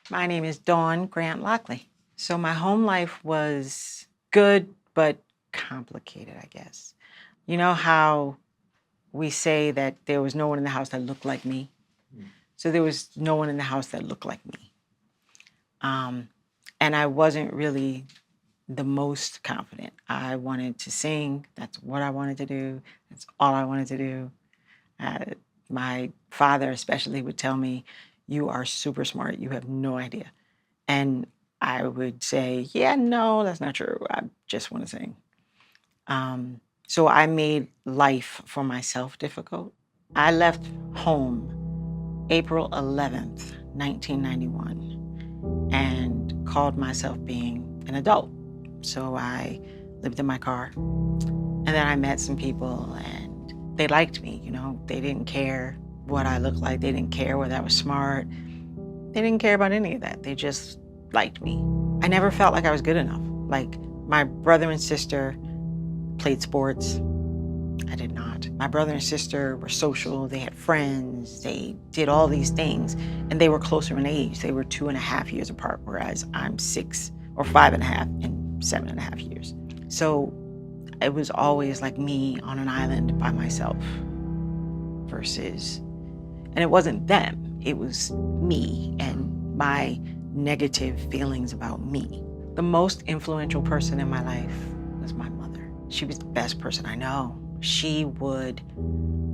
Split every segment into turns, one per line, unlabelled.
My name is Dawn Grant Lockley. So my home life was good, but complicated, I guess. You know how we say that there was no one in the house that looked like me? So there was no one in the house that looked like me. And I wasn't really the most confident. I wanted to sing. That's what I wanted to do. That's all I wanted to do. My father especially would tell me, "You are super smart. You have no idea." And I would say, "Yeah, no, that's not true. I just want to sing." So I made life for myself difficult. I left home April 11th, 1991, and called myself being an adult. So I lived in my car, and then I met some people, and they liked me. They didn't care what I looked like. They didn't care whether I was smart. They didn't care about any of that. They just liked me. I never felt like I was good enough. Like, my brother and sister played sports. I did not. My brother and sister were social. They had friends. They did all these things, and they were closer in age. They were 2.5 years apart, whereas I'm 6 or 5.5 and 7.5 years. So it was always like me on an island by myself versus, and it wasn't them, it was me and my negative feelings about me. The most influential person in my life was my mother. She was the best person I know. She would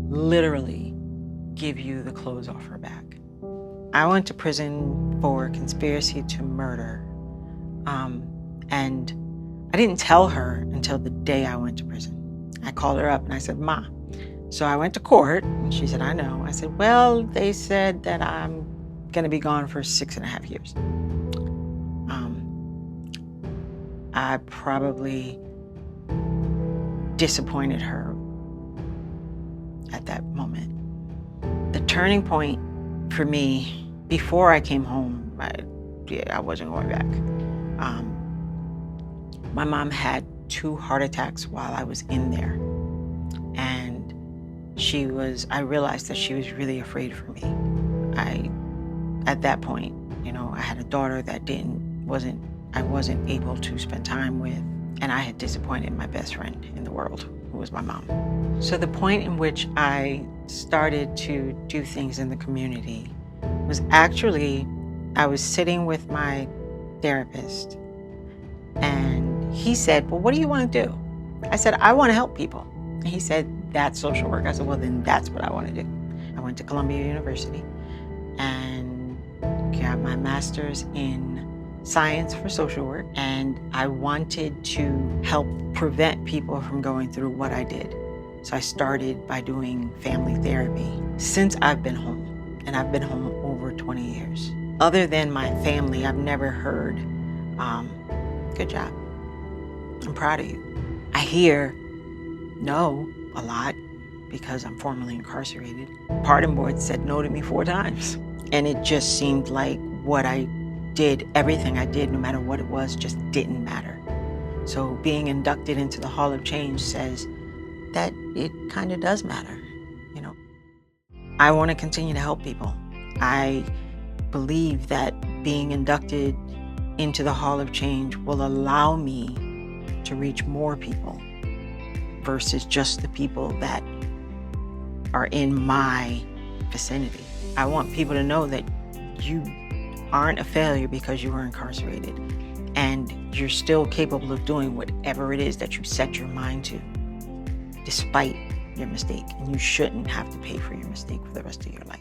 literally give you the clothes off her back. I went to prison for conspiracy to murder. And I didn't tell her until the day I went to prison. I called her up and I said, "Ma." So I went to court and she said, "I know." I said, "Well, they said that I'm gonna be gone for 6.5 years." I probably disappointed her at that moment. The turning point for me, before I came home, I wasn't going back. My mom had 2 heart attacks while I was in there. And I realized that she was really afraid for me. At that point, I had a daughter that I wasn't able to spend time with, and I had disappointed my best friend in the world, who was my mom. So the point in which I started to do things in the community was actually, I was sitting with my therapist, and he said, "Well, what do you want to do?" I said, "I want to help people." And he said, "That's social work." I said, "Well, then that's what I want to do." I went to Columbia University and got my master's in science for social work, and I wanted to help prevent people from going through what I did. So I started by doing family therapy since I've been home, and I've been home over 20 years. Other than my family, I've never heard, "Good job. I'm proud of you." I hear no a lot because I'm formerly incarcerated. Pardon board said no to me 4 times. And it just seemed like what I did, everything I did, no matter what it was, just didn't matter. So being inducted into the Hall of Change says that it kind of does matter. I want to continue to help people. I believe that being inducted into the Hall of Change will allow me to reach more people versus just the people that are in my vicinity. I want people to know that you aren't a failure because you were incarcerated, and you're still capable of doing whatever it is that you set your mind to, despite your mistake, and you shouldn't have to pay for your mistake for the rest of your life.